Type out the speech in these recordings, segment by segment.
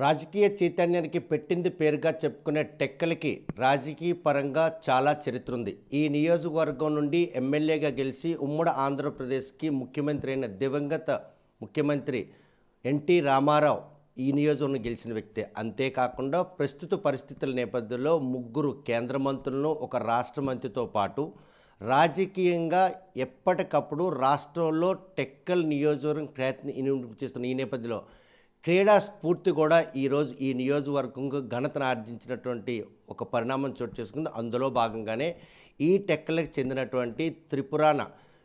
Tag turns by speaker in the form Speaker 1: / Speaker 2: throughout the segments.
Speaker 1: రాజకీయ చైతన్యానికి పెట్టింది పేరుగా చెప్పుకునే టెక్కలికి రాజకీయ పరంగా చాలా చరిత్ర ఉంది. ఈ నియోజకవర్గం నుండి ఎమ్మెల్యేగా గెలిచి ఉమ్మడి ఆంధ్రప్రదేశ్కి ముఖ్యమంత్రి అయిన దివంగత ముఖ్యమంత్రి ఎన్టీ రామారావు ఈ నియోజకవర్గం గెలిచిన వ్యక్తే. అంతేకాకుండా ప్రస్తుత పరిస్థితుల నేపథ్యంలో ముగ్గురు కేంద్ర మంత్రులను, ఒక రాష్ట్ర మంత్రితో పాటు రాజకీయంగా ఎప్పటికప్పుడు రాష్ట్రంలో టెక్కల్ నియోజకవర్గం చేస్తున్న ఈ నేపథ్యంలో క్రీడా స్ఫూర్తి కూడా ఈరోజు ఈ నియోజకవర్గంకు ఘనతను ఆర్జించినటువంటి ఒక పరిణామం చోటు చేసుకుంది. అందులో భాగంగానే ఈ టెక్కలకు చెందినటువంటి త్రిపురాన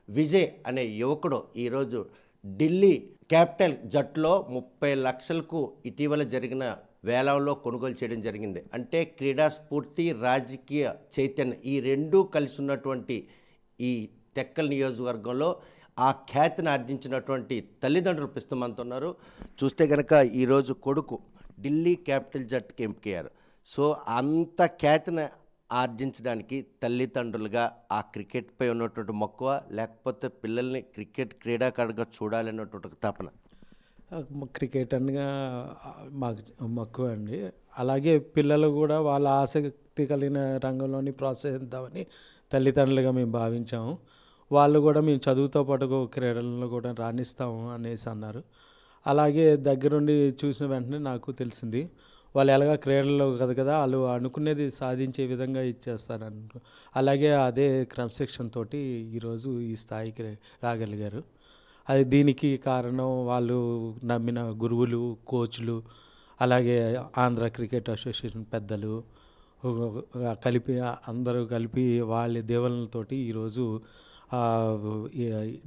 Speaker 1: విజయ్ అనే యువకుడు ఈరోజు ఢిల్లీ క్యాపిటల్ జట్టులో 30 లక్షలకు ఇటీవల జరిగిన వేలంలో కొనుగోలు చేయడం జరిగింది. అంటే క్రీడా స్ఫూర్తి, రాజకీయ చైతన్యం ఈ రెండూ కలిసి ఉన్నటువంటి ఈ టెక్కల్ నియోజకవర్గంలో ఆ ఖ్యాతిని ఆర్జించినటువంటి తల్లిదండ్రులు ప్రస్తుతం మనతో ఉన్నారు. చూస్తే కనుక ఈరోజు కొడుకు ఢిల్లీ క్యాపిటల్ జట్టుకి ఎంపికయ్యారు. సో అంత ఖ్యాతిని ఆర్జించడానికి తల్లిదండ్రులుగా ఆ క్రికెట్పై ఉన్నటువంటి మక్కువ, లేకపోతే పిల్లల్ని క్రికెట్ క్రీడాకారుడిగా చూడాలన్నటువంటి ఒక తపన?
Speaker 2: క్రికెట్ అనగా మాకు మక్కువ అండి. అలాగే పిల్లలు కూడా వాళ్ళ ఆసక్తి కలిగిన రంగంలోని ప్రోత్సహిద్దామని తల్లిదండ్రులుగా మేము భావించాము. వాళ్ళు కూడా మేము చదువుతో పాటు క్రీడలను కూడా రాణిస్తాము అనేసి అన్నారు. అలాగే దగ్గరుండి చూసిన వెంటనే నాకు తెలిసింది వాళ్ళు ఎలాగ క్రీడల్లో కదా వాళ్ళు అనుకునేది సాధించే విధంగా ఇచ్చేస్తారంట. అలాగే అదే క్రమశిక్షణ తోటి ఈరోజు ఈ స్థాయికి రాగలిగారు. అది దీనికి కారణం వాళ్ళు నమ్మిన గురువులు, కోచ్లు, అలాగే ఆంధ్ర క్రికెట్ అసోసియేషన్ పెద్దలు కలిపి అందరూ కలిపి వాళ్ళ దీవెనలతోటి ఈరోజు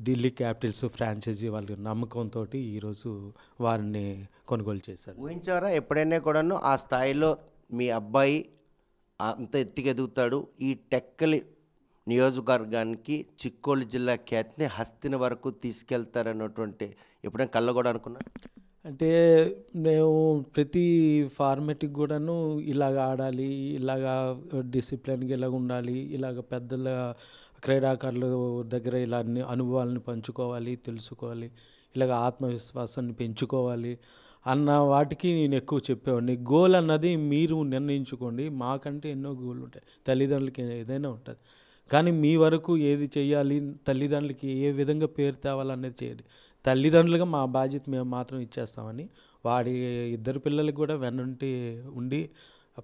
Speaker 2: ఢిల్లీ క్యాపిటల్స్ ఫ్రాంచైజీ వాళ్ళ నమ్మకంతో ఈరోజు వారిని కొనుగోలు చేశారు.
Speaker 1: ఊహించారా ఎప్పుడైనా కూడాను ఆ స్థాయిలో మీ అబ్బాయి అంత ఎత్తుకెదుగుతాడు, ఈ టెక్కలి నియోజకవర్గానికి చిక్కోలు జిల్లా ఖ్యాతిని హస్తిన వరకు తీసుకెళ్తారన్నటువంటి ఎప్పుడైనా కళ్ళ కూడా అనుకున్నా?
Speaker 2: అంటే మేము ప్రతి ఫార్మెట్కి కూడాను ఇలాగ ఆడాలి, ఇలాగ డిసిప్లిన్గా ఇలాగ ఉండాలి, ఇలాగ పెద్దల క్రీడాకారుల దగ్గర ఇలా అన్ని అనుభవాలను పంచుకోవాలి, తెలుసుకోవాలి, ఇలాగ ఆత్మవిశ్వాసాన్ని పెంచుకోవాలి అన్న వాటికి నేను ఎక్కువ చెప్పేవాడిని. గోల్ అన్నది మీరు నిర్ణయించుకోండి, మాకంటే ఎన్నో గోల్ ఉంటాయి, తల్లిదండ్రులకి ఏదైనా ఉంటుంది, కానీ మీ వరకు ఏది చేయాలి, తల్లిదండ్రులకి ఏ విధంగా పేరు తేవాలనేది చేయండి. తల్లిదండ్రులుగా మా బాధ్యత మేము మాత్రం ఇచ్చేస్తామని వాడి ఇద్దరు పిల్లలకి కూడా వెన్నంటి ఉండి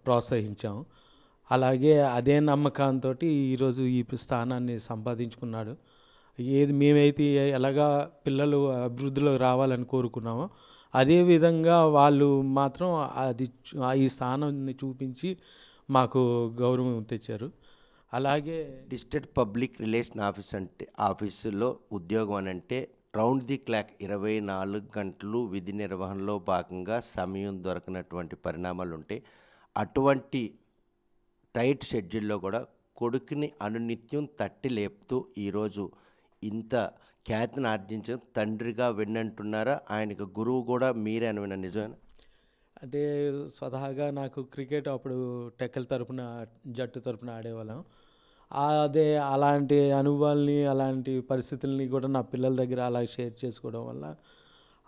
Speaker 2: ప్రోత్సహించాము. అలాగే అదే నమ్మకంతో ఈరోజు ఈ స్థానాన్ని సంపాదించుకున్నాడు. ఏది మేమైతే ఎలాగా పిల్లలు అభివృద్ధిలో రావాలని కోరుకున్నామో అదేవిధంగా వాళ్ళు మాత్రం అది ఈ స్థానాన్ని చూపించి మాకు గౌరవం తెచ్చారు. అలాగే
Speaker 1: డిస్ట్రిక్ట్ పబ్లిక్ రిలేషన్ ఆఫీసులో ఉద్యోగం అని అంటే రౌండ్ ది క్లాక్ 24 గంటలు విధి నిర్వహణలో భాగంగా సమయం దొరకనటువంటి పరిణామాలు ఉంటాయి. అటువంటి టైట్ షెడ్యూల్లో కూడా కొడుకుని అనునిత్యం తట్టి లేపుతూ ఈరోజు ఇంత ఖ్యాతిని ఆర్జించిన తండ్రిగా విన్నంటున్నారా? ఆయనకు గురువు కూడా మీరే అని విన్న నిజమేనా?
Speaker 2: అంటే స్వతహాగా నాకు క్రికెట్ అప్పుడు టెక్కల్ తరపున జట్టు తరపున ఆడేవాళ్ళం. అదే అలాంటి అనుభవాల్ని, అలాంటి పరిస్థితుల్ని కూడా నా పిల్లల దగ్గర అలా షేర్ చేసుకోవడం వల్ల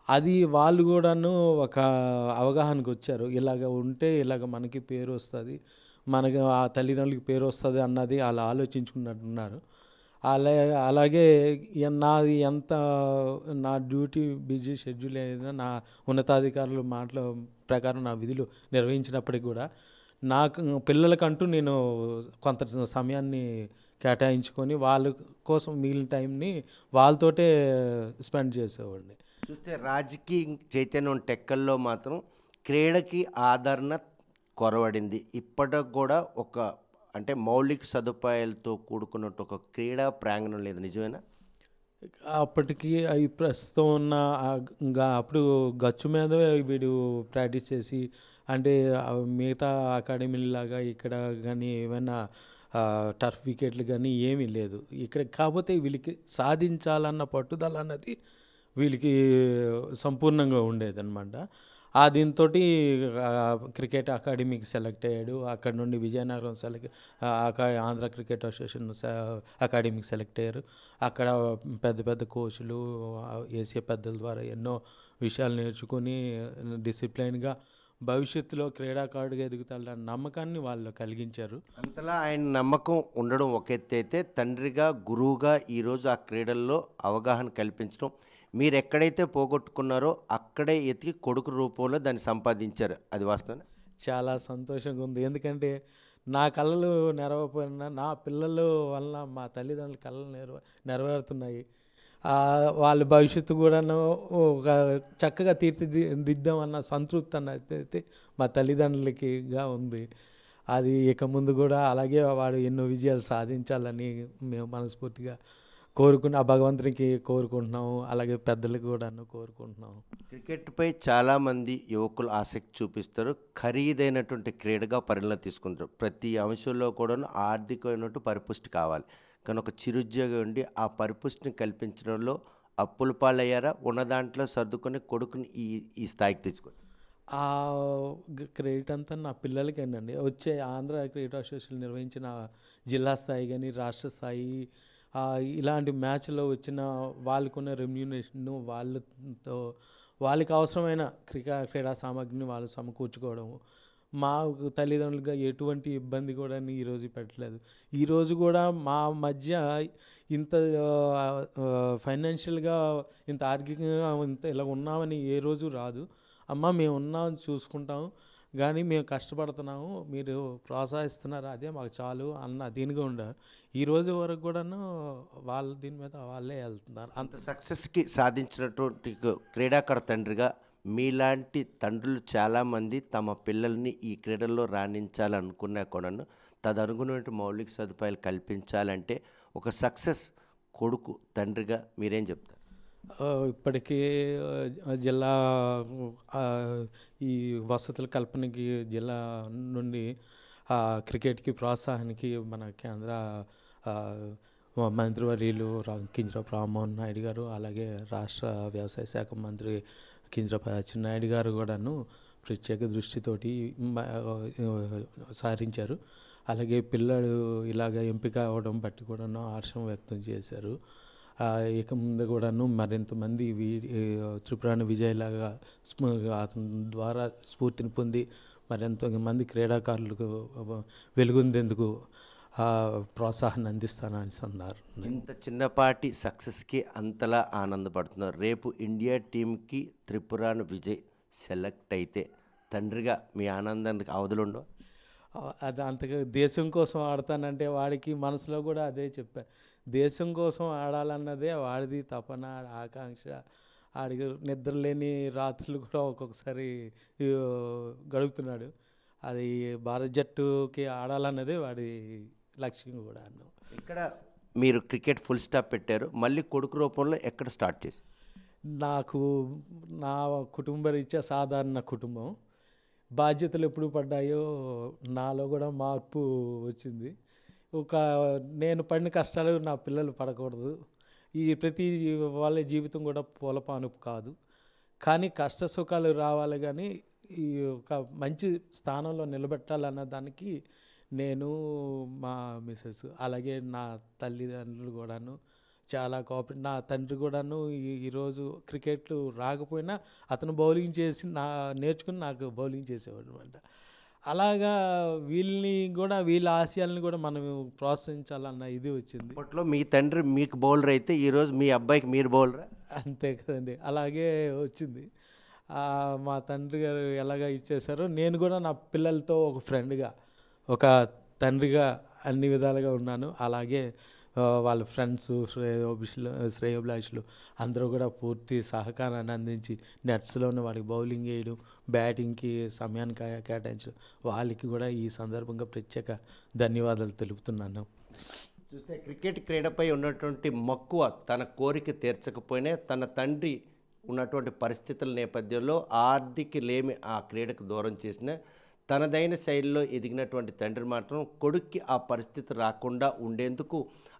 Speaker 2: అది వాళ్ళు కూడాను ఒక అవగాహనకు వచ్చారు. ఇలాగ ఉంటే ఇలాగ మనకి పేరు వస్తుంది, మనకి ఆ తల్లిదండ్రులకి పేరు వస్తుంది అన్నది అలా ఆలోచించుకున్నట్టున్నారు. అలాగే నాది ఎంత నా డ్యూటీ బిజీ షెడ్యూల్ అయినా నా ఉన్నతాధికారుల మాటల ప్రకారం నా విధులు నిర్వహించినప్పటికీ కూడా నాకు పిల్లలకంటూ నేను కొంత సమయాన్ని కేటాయించుకొని వాళ్ళ కోసం మిగిలిన టైంని వాళ్ళతోటే స్పెండ్ చేసేవాడిని.
Speaker 1: చూస్తే రాజకీయ చైతన్యం టెక్కల్లో మాత్రం క్రీడకి ఆదరణ కొరవడింది. ఇప్పటికి కూడా ఒక అంటే మౌలిక సదుపాయాలతో కూడుకున్నట్టు ఒక క్రీడా ప్రాంగణం లేదు, నిజమేనా?
Speaker 2: అప్పటికి అవి ప్రస్తుతం ఉన్న అప్పుడు గచ్చు మీద వీడు ప్రాక్టీస్ చేసి అంటే మిగతా అకాడమీలాగా ఇక్కడ కానీ ఏమైనా టర్ఫ్ వికెట్లు కానీ ఏమీ లేదు ఇక్కడ. కాకపోతే వీళ్ళకి సాధించాలన్న పట్టుదల అన్నది వీళ్ళకి సంపూర్ణంగా ఉండేదన్నమాట. దీంతో క్రికెట్ అకాడమీకి సెలెక్ట్ అయ్యాడు. అక్కడ నుండి విజయనగరం ఆంధ్ర క్రికెట్ అసోసియేషన్ అకాడమీకి సెలెక్ట్ అయ్యారు. అక్కడ పెద్ద పెద్ద కోచ్లు, ఏసీఏ పెద్దల ద్వారా ఎన్నో విషయాలు నేర్చుకొని డిసిప్లైన్గా భవిష్యత్తులో క్రీడాకారుడిగా ఎదుగుతాడన్న నమ్మకాన్ని వాళ్ళు కలిగించారు.
Speaker 1: అంతలా ఆయన నమ్మకం ఉండడం ఒక ఎత్తు అయితే, తండ్రిగా, గురువుగా ఈరోజు ఆ క్రీడల్లో అవగాహన కల్పించడం, మీరు ఎక్కడైతే పోగొట్టుకున్నారో అక్కడే ఎతికి కొడుకు రూపంలో దాన్ని సంపాదించారు. అది వాస్తవం.
Speaker 2: చాలా సంతోషంగా ఉంది. ఎందుకంటే నా కలలు నెరవేరకపోయినా నా పిల్లల వలన మా తల్లిదండ్రుల కలలు నెరవేరుతున్నాయి. వాళ్ళ భవిష్యత్తు కూడాను ఒక చక్కగా తీర్చిదిద్దామన్న సంతృప్తి అన్నదైతే మా తల్లిదండ్రులకిగా ఉంది. అది ఇక ముందు కూడా అలాగే వాడు ఎన్నో విజయాలు సాధించాలని మేము మనస్ఫూర్తిగా ఆ భగవంతునికి కోరుకుంటున్నాము. అలాగే పెద్దలకు కూడాను కోరుకుంటున్నాము.
Speaker 1: క్రికెట్పై చాలామంది యువకులు ఆసక్తి చూపిస్తారు. ఖరీదైనటువంటి క్రీడగా పరిణతి తీసుకుంటారు. ప్రతి అంశంలో కూడాను ఆర్థికమైనటువంటి పరిపుష్టి కావాలి. కానీ ఒక చిరుద్యోగి ఉండి ఆ పరిపుష్టిని కల్పించడంలో అప్పుల పాలయ్యారా? ఉన్న దాంట్లో సర్దుకొని కొడుకుని ఈ ఈ స్థాయికి తెచ్చుకోండి.
Speaker 2: ఆ క్రెడిట్ అంతా నా పిల్లలకేనండి. వచ్చే ఆంధ్ర క్రికెట్ అసోసియేషన్ నిర్వహించిన జిల్లా స్థాయి కానీ రాష్ట్ర స్థాయి ఇలాంటి మ్యాచ్లో వచ్చిన వాళ్ళకున్న రెమ్యూనరేషన్ వాళ్ళతో వాళ్ళకి అవసరమైన క్రీడా సామాగ్రిని వాళ్ళు సమకూర్చుకోవడము, మా తల్లిదండ్రులుగా ఎటువంటి ఇబ్బంది కూడా ఈరోజు పెట్టలేదు. ఈరోజు కూడా మా మధ్య ఇంత ఫైనాన్షియల్గా ఇంత ఆర్థికంగా ఇంత ఇలా ఉన్నామని ఏ రోజు రాదు. అమ్మ మేము ఉన్నామని చూసుకుంటాము, కానీ మేము కష్టపడుతున్నాము, మీరు ప్రోత్సహిస్తున్నారు, అదే మాకు చాలు అన్న దీనిగా ఉండారు. ఈ రోజు వరకు కూడాను వాళ్ళు దీని మీద వాళ్ళే వెళ్తున్నారు.
Speaker 1: అంత సక్సెస్కి సాధించినటువంటి క్రీడాకారు తండ్రిగా మీలాంటి తండ్రులు చాలామంది తమ పిల్లల్ని ఈ క్రీడల్లో రాణించాలనుకున్నా కూడాను తదనుగుణమైన మౌలిక సదుపాయాలు కల్పించాలంటే ఒక సక్సెస్ కొడుకు తండ్రిగా మీరేం చెప్తారు?
Speaker 2: ఇప్పటికీ జిల్లా ఈ వసతుల కల్పనకి జిల్లా నుండి క్రికెట్కి ప్రోత్సాహానికి మన కేంద్ర మంత్రివర్యులు కింజరాపు రామ్మోహన్ నాయుడు గారు, అలాగే రాష్ట్ర వ్యవసాయ శాఖ మంత్రి కింజరాపు అచ్చెన్నాయుడు గారు కూడాను ప్రత్యేక దృష్టితోటి సారించారు. అలాగే పిల్లలు ఇలాగ ఎంపిక అవ్వడం బట్టి కూడాను హర్షం వ్యక్తం చేశారు. ఇక ముందు కూడాను మరింతమంది త్రిపురాని విజయలాగా అతని ద్వారా స్ఫూర్తిని పొంది మరింతమంది క్రీడాకారులకు వెలుగొందేందుకు ప్రోత్సాహాన్ని అందిస్తానని అన్నారు.
Speaker 1: ఇంత చిన్నపాటి సక్సెస్కి అంతలా ఆనందపడుతున్నారు. రేపు ఇండియా టీంకి త్రిపురాని విజయ్ సెలెక్ట్ అయితే తండ్రిగా మీ ఆనందానికి అవధులుండవు.
Speaker 2: అది అంతగా దేశం కోసం ఆడతానంటే వాడికి మనసులో కూడా అదే చెప్పారు. దేశం కోసం ఆడాలన్నదే వాడిది తపన, ఆకాంక్ష. ఆడికి నిద్రలేని రాత్రులు కూడా ఒక్కొక్కసారి గడుపుతున్నాడు. అది భారత జట్టుకి ఆడాలన్నదే వాడి లక్ష్యం కూడా అన్నాం.
Speaker 1: ఇక్కడ మీరు క్రికెట్ ఫుల్ స్టాప్ పెట్టారు, మళ్ళీ కొడుకు రూపంలో ఎక్కడ స్టార్ట్ చేసి?
Speaker 2: నాకు నా కుటుంబ రీత్యా సాధారణ కుటుంబం, బాధ్యతలు ఎప్పుడు పడ్డాయో నాలో కూడా మార్పు వచ్చింది. నేను పడిన కష్టాలు నా పిల్లలు పడకూడదు. ఈ ప్రతి వాళ్ళ జీవితం కూడా పూలపానుపు కాదు, కానీ కష్ట సుఖాలు రావాలి, కానీ ఈ ఒక మంచి స్థానంలో నిలబెట్టాలన్న దానికి నేను, మా మిసెస్, అలాగే నా తల్లిదండ్రులు కూడాను చాలా కోఆపరేట్. నా తండ్రి కూడాను ఈరోజు క్రికెట్లు రాకపోయినా అతను బౌలింగ్ చేసి నేర్చుకుని నాకు బౌలింగ్ చేసేవాడు అనమాట. అలాగా వీళ్ళ ఆశయాలని కూడా మనం ప్రోత్సహించాలన్న ఇది వచ్చింది.
Speaker 1: అప్పట్లో మీ తండ్రి మీకు బౌలర్ అయితే ఈరోజు మీ అబ్బాయికి మీరు బౌలరా?
Speaker 2: అంతే కదండి, అలాగే వచ్చింది. మా తండ్రి గారు ఎలాగ ఇచ్చేసారో నేను కూడా నా పిల్లలతో ఒక ఫ్రెండ్గా, ఒక తండ్రిగా అన్ని విధాలుగా ఉన్నాను. అలాగే వాళ్ళ ఫ్రెండ్స్, శ్రేయోభిలాషులు అందరూ కూడా పూర్తి సహకారాన్ని అందించి నెట్స్లోనే వాడికి బౌలింగ్ వేయడం, బ్యాటింగ్కి సమయాన్ని కేటాయించడం, వాళ్ళకి కూడా ఈ సందర్భంగా ప్రత్యేక ధన్యవాదాలు తెలుపుతున్నాను.
Speaker 1: చూస్తే క్రికెట్ క్రీడపై ఉన్నటువంటి మక్కువ తన కోరిక తీర్చకపోయినా తన తండ్రి ఉన్నటువంటి పరిస్థితుల నేపథ్యంలో ఆర్థిక లేమి ఆ క్రీడకు దూరం చేసిన తనదైన శైలిలో ఎదిగినటువంటి తండ్రి మాత్రం కొడుక్కి ఆ పరిస్థితి రాకుండా ఉండేందుకు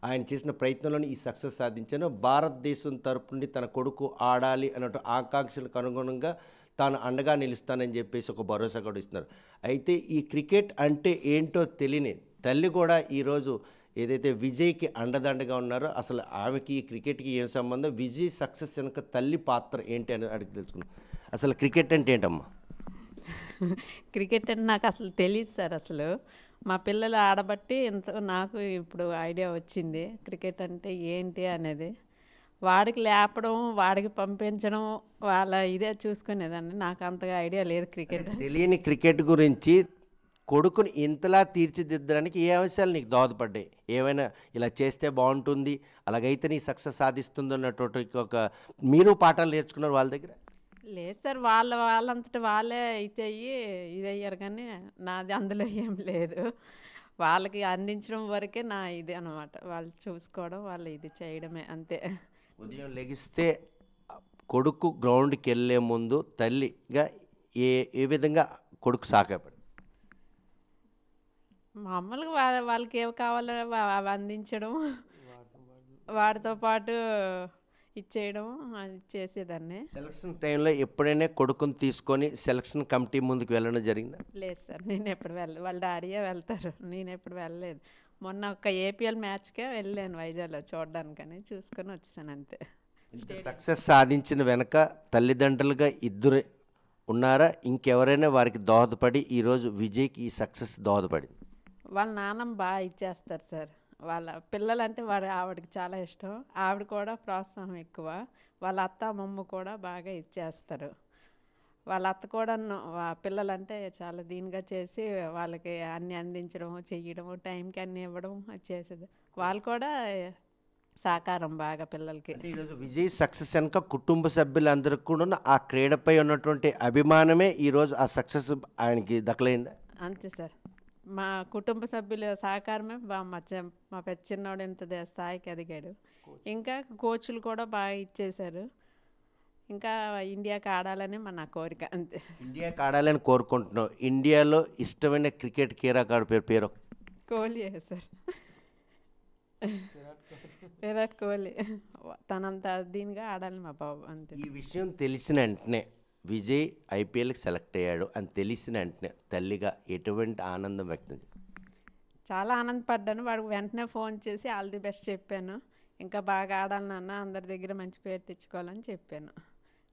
Speaker 1: ఆయన చేసిన ప్రయత్నంలోనే ఈ సక్సెస్ సాధించాను. భారతదేశం తరపు నుండి తన కొడుకు ఆడాలి అన్నట్టు ఆకాంక్షలకు అనుగుణంగా తాను అండగా నిలుస్తానని చెప్పేసి ఒక భరోసా కూడా ఇస్తున్నారు. అయితే ఈ క్రికెట్ అంటే ఏంటో తెలియని తల్లి కూడా ఈరోజు ఏదైతే విజయ్కి అండదండగా ఉన్నారో అసలు ఆమెకి ఈ క్రికెట్కి ఏం సంబంధం, విజయ్ సక్సెస్ వెనుక తల్లి పాత్ర ఏంటి అని అడిగి తెలుసుకున్నాం. అసలు క్రికెట్ అంటే ఏంటమ్మా?
Speaker 3: క్రికెట్ అంటే నాకు అసలు తెలియదు సార్. అసలు మా పిల్లలు ఆడబట్టి ఇంత నాకు ఇప్పుడు ఐడియా వచ్చింది క్రికెట్ అంటే ఏంటి అనేది. వాడికి లేపడం, వాడికి పంపించడం, వాళ్ళ ఇదే చూసుకునేదాన్ని. నాకు అంతగా ఐడియా లేదు క్రికెట్.
Speaker 1: తెలియని క్రికెట్ గురించి కొడుకుని ఇంతలా తీర్చిదిద్దడానికి ఏ అంశాలు నీకు దోహదపడ్డాయి? ఏమైనా ఇలా చేస్తే బాగుంటుంది, అలాగైతే నీ సక్సెస్ సాధిస్తుంది అన్నటువంటి ఒక మీరు పాఠాలు నేర్చుకున్నారు వాళ్ళ దగ్గర?
Speaker 3: లేదు సార్, వాళ్ళంతట వాళ్ళే ఇదయ్యారు కానీ నాది అందులో ఏం లేదు. వాళ్ళకి అందించడం వరకే నా ఇది అనమాట. వాళ్ళు చూసుకోవడం, వాళ్ళు ఇది చేయడమే అంతే.
Speaker 1: ఉదయం లెగిస్తే కొడుకు గ్రౌండ్కి వెళ్ళే ముందు తల్లిగా ఏ ఏ విధంగా కొడుకు సాకపడి?
Speaker 3: మామూలుగా వాళ్ళకి ఏవి కావాలో అవి అందించడం, వాడితో పాటు ఇచ్చేయడం అది చేసేదాన్ని.
Speaker 1: సెలక్షన్ టైంలో ఎప్పుడైనా కొడుకుని తీసుకొని సెలక్షన్ కమిటీ ముందుకు వెళ్ళడం జరిగిందా?
Speaker 3: లేదు సార్, నేను ఎప్పుడు వాళ్ళ డాడీయే వెళ్తారు, నేను ఎప్పుడు వెళ్ళలేదు. మొన్న ఒక ఏపీఎల్ మ్యాచ్కే వెళ్ళాను వైజాగ్లో చూడడానికని, చూసుకొని వచ్చాను అంతే.
Speaker 1: సక్సెస్ సాధించిన వెనక తల్లిదండ్రులుగా ఇద్దరు ఉన్నారా? ఇంకెవరైనా వారికి దోహదపడి ఈరోజు విజయ్కి ఈ సక్సెస్ దోహదపడింది?
Speaker 3: వాళ్ళ నాన్నమ్మ బాగా ఇచ్చేస్తారు సార్. వాళ్ళ పిల్లలంటే ఆవిడకి చాలా ఇష్టం. ఆవిడ కూడా ప్రోత్సాహం ఎక్కువ. వాళ్ళ అత్త అమ్మమ్మ కూడా బాగా ఇచ్చేస్తారు. వాళ్ళ అత్త కూడా పిల్లలంటే చాలా దీనిగా చేసి వాళ్ళకి అన్నీ అందించడం, చెయ్యడం, టైంకి అన్నీ ఇవ్వడం చేసేది. వాళ్ళు కూడా సహకారం బాగా పిల్లలకి.
Speaker 1: ఈరోజు విజయ్ సక్సెస్ వెనక కుటుంబ సభ్యులందరికీ కూడా ఆ క్రీడపై ఉన్నటువంటి అభిమానమే ఈరోజు ఆ సక్సెస్ ఆయనకి దక్కలైందా?
Speaker 3: అంతే సార్, మా కుటుంబ సభ్యుల సహకారమే మా పెద్ద చిన్నోడు ఇంత స్థాయికి ఎదిగాడు. ఇంకా కోచ్లు కూడా బాగా ఇచ్చేశారు. ఇంకా ఇండియాకి ఆడాలని నా కోరిక అంతే.
Speaker 1: ఇండియాకి ఆడాలని కోరుకుంటున్నాం. ఇండియాలో ఇష్టమైన క్రికెట్ క్రీడాకారుడు పేరు?
Speaker 3: కోహ్లీ సార్, విరాట్ కోహ్లీ. తనంత దీనిగా ఆడాలి మా బాబు అంతే.
Speaker 1: ఈ విషయం తెలిసిన వెంటనే విజయ్ ఐపీఎల్కి సెలెక్ట్ అయ్యాడు అని తెలిసిన వెంటనే తల్లిగా ఎటువంటి ఆనందం వ్యక్తం చేశారు?
Speaker 3: చాలా ఆనందపడ్డాను. వాడికి వెంటనే ఫోన్ చేసి ఆల్ ది బెస్ట్ చెప్పాను. ఇంకా బాగా ఆడాలి నాన్న, అందరి దగ్గర మంచి పేరు తెచ్చుకోవాలని చెప్పాను.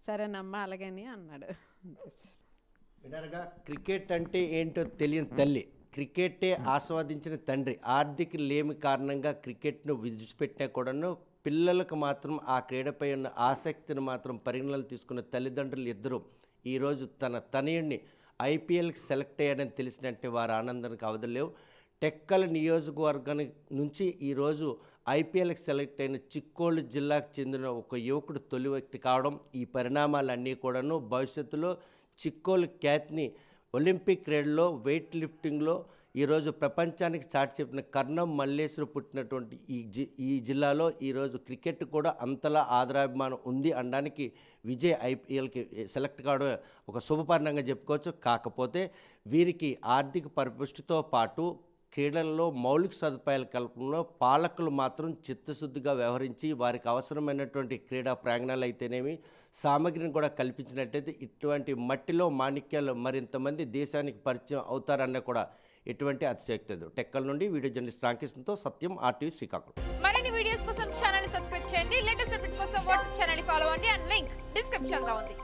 Speaker 3: సరేనమ్మా అలాగని అన్నాడు.
Speaker 1: వినరగా క్రికెట్ అంటే ఏంటో తెలియని తల్లి, క్రికెటే ఆస్వాదించిన తండ్రి, ఆర్థిక లేమి కారణంగా క్రికెట్ను విడిచిపెట్టినా కూడాను పిల్లలకు మాత్రం ఆ క్రీడపై ఉన్న ఆసక్తిని మాత్రం పరిగణనలు తీసుకున్న తల్లిదండ్రులు ఇద్దరు ఈరోజు తన తనయుడిని ఐపీఎల్కి సెలెక్ట్ అయ్యాడని తెలిసినట్టే వారి ఆనందానికి అవధలేవు. టెక్కల నియోజకవర్గం నుంచి ఈరోజు ఐపీఎల్కి సెలెక్ట్ అయిన చిక్కోలు జిల్లాకు చెందిన ఒక యువకుడు తొలి వ్యక్తి కావడం, ఈ పరిణామాలన్నీ కూడాను భవిష్యత్తులో చిక్కోలు ఖ్యాతిని ఒలింపిక్ క్రీడల్లో వెయిట్ లిఫ్టింగ్లో ఈరోజు ప్రపంచానికి చాటి చెప్పిన కర్ణం మల్లేశ్వరు పుట్టినటువంటి ఈ జిల్లాలో ఈరోజు క్రికెట్ కూడా అంతలా ఆదరాభిమానం ఉంది అనడానికి విజయ్ ఐపీఎల్కి సెలెక్ట్ కావడం ఒక శుభపరిణంగా చెప్పుకోవచ్చు. కాకపోతే వీరికి ఆర్థిక పరిపుష్టితో పాటు క్రీడల్లో మౌలిక సదుపాయాల కల్పనలో పాలకులు మాత్రం చిత్తశుద్ధిగా వ్యవహరించి వారికి అవసరమైనటువంటి క్రీడా ప్రాంగణాలు అయితేనేమి సామగ్రిని కూడా కల్పించినట్టయితే ఇటువంటి మట్టిలో మాణిక్యాలు మరింతమంది దేశానికి పరిచయం అవుతారన్న కూడా ఎటువంటి అతిశయోక్తి లేదు. టెక్కల నుండి వీడియో జర్నలిస్ట్ రామకృష్ణతో సత్యం, RTV శ్రీకాకుళం.
Speaker 4: మరిన్ని వీడియోస్ కోసం ఛానల్ ని సబ్స్క్రైబ్ చేయండి. లేటెస్ట్ అప్డేట్స్ కోసం వాట్సాప్ ఛానల్ ని ఫాలో అవ్వండి. అండ్ లింక్ డిస్క్రిప్షన్ లో ఉంది.